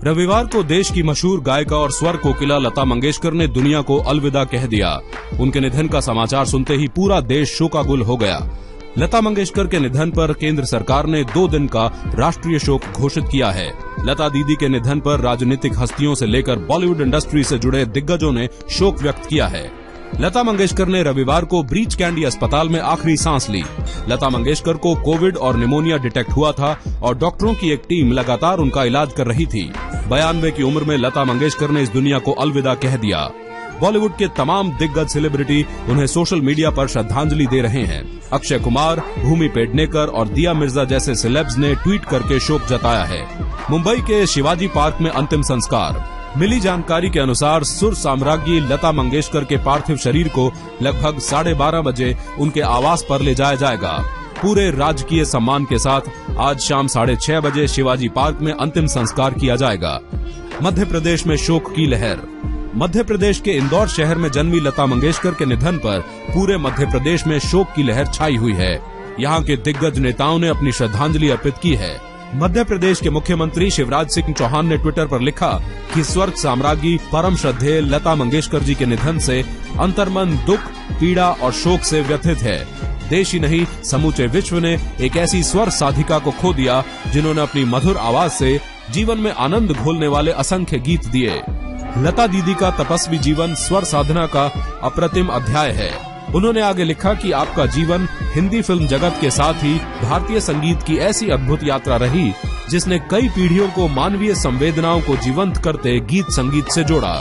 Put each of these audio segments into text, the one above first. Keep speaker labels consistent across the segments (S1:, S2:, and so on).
S1: रविवार को देश की मशहूर गायिका और स्वर कोकिला लता मंगेशकर ने दुनिया को अलविदा कह दिया। उनके निधन का समाचार सुनते ही पूरा देश शोकाकुल हो गया। लता मंगेशकर के निधन पर केंद्र सरकार ने 2 दिन का राष्ट्रीय शोक घोषित किया है। लता दीदी के निधन पर राजनीतिक हस्तियों से लेकर बॉलीवुड इंडस्ट्री से जुड़े दिग्गजों ने शोक व्यक्त किया है। लता मंगेशकर ने रविवार को ब्रीच कैंडी अस्पताल में आखिरी सांस ली। लता मंगेशकर को कोविड और निमोनिया डिटेक्ट हुआ था और डॉक्टरों की एक टीम लगातार उनका इलाज कर रही थी। 92 की उम्र में लता मंगेशकर ने इस दुनिया को अलविदा कह दिया। बॉलीवुड के तमाम दिग्गज सेलिब्रिटी उन्हें सोशल मीडिया पर श्रद्धांजलि दे रहे हैं। अक्षय कुमार, भूमि पेडनेकर और दिया मिर्जा जैसे सेलेब्स ने ट्वीट करके शोक जताया है। मुंबई के शिवाजी पार्क में अंतिम संस्कार। मिली जानकारी के अनुसार सुर साम्राज्ञी लता मंगेशकर के पार्थिव शरीर को लगभग 12:30 बजे उनके आवास पर ले जाया जाएगा। पूरे राजकीय सम्मान के साथ आज शाम 6:30 बजे शिवाजी पार्क में अंतिम संस्कार किया जाएगा। मध्य प्रदेश में शोक की लहर। मध्य प्रदेश के इंदौर शहर में जन्मी लता मंगेशकर के निधन पर पूरे मध्य प्रदेश में शोक की लहर छाई हुई है। यहाँ के दिग्गज नेताओं ने अपनी श्रद्धांजलि अर्पित की है। मध्य प्रदेश के मुख्यमंत्री शिवराज सिंह चौहान ने ट्विटर पर लिखा कि स्वर्ग साम्राज्ञी परम श्रद्धेय लता मंगेशकर जी के निधन से अंतर्मन दुख, पीड़ा और शोक से व्यथित है। देश ही नहीं समूचे विश्व ने एक ऐसी स्वर साधिका को खो दिया जिन्होंने अपनी मधुर आवाज से जीवन में आनंद घोलने वाले असंख्य गीत दिए। लता दीदी का तपस्वी जीवन स्वर साधना का अप्रतिम अध्याय है। उन्होंने आगे लिखा कि आपका जीवन हिंदी फिल्म जगत के साथ ही भारतीय संगीत की ऐसी अद्भुत यात्रा रही जिसने कई पीढ़ियों को मानवीय संवेदनाओं को जीवंत करते गीत संगीत से जोड़ा।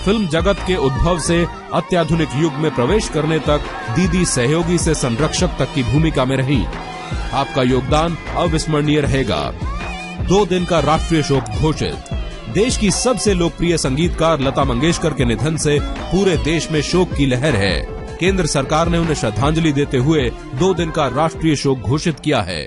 S1: फिल्म जगत के उद्भव से अत्याधुनिक युग में प्रवेश करने तक दीदी सहयोगी से संरक्षक तक की भूमिका में रही। आपका योगदान अविस्मरणीय रहेगा। 2 दिन का राष्ट्रीय शोक घोषित। देश की सबसे लोकप्रिय संगीतकार लता मंगेशकर के निधन से पूरे देश में शोक की लहर है। केंद्र सरकार ने उन्हें श्रद्धांजलि देते हुए 2 दिन का राष्ट्रीय शोक घोषित किया है।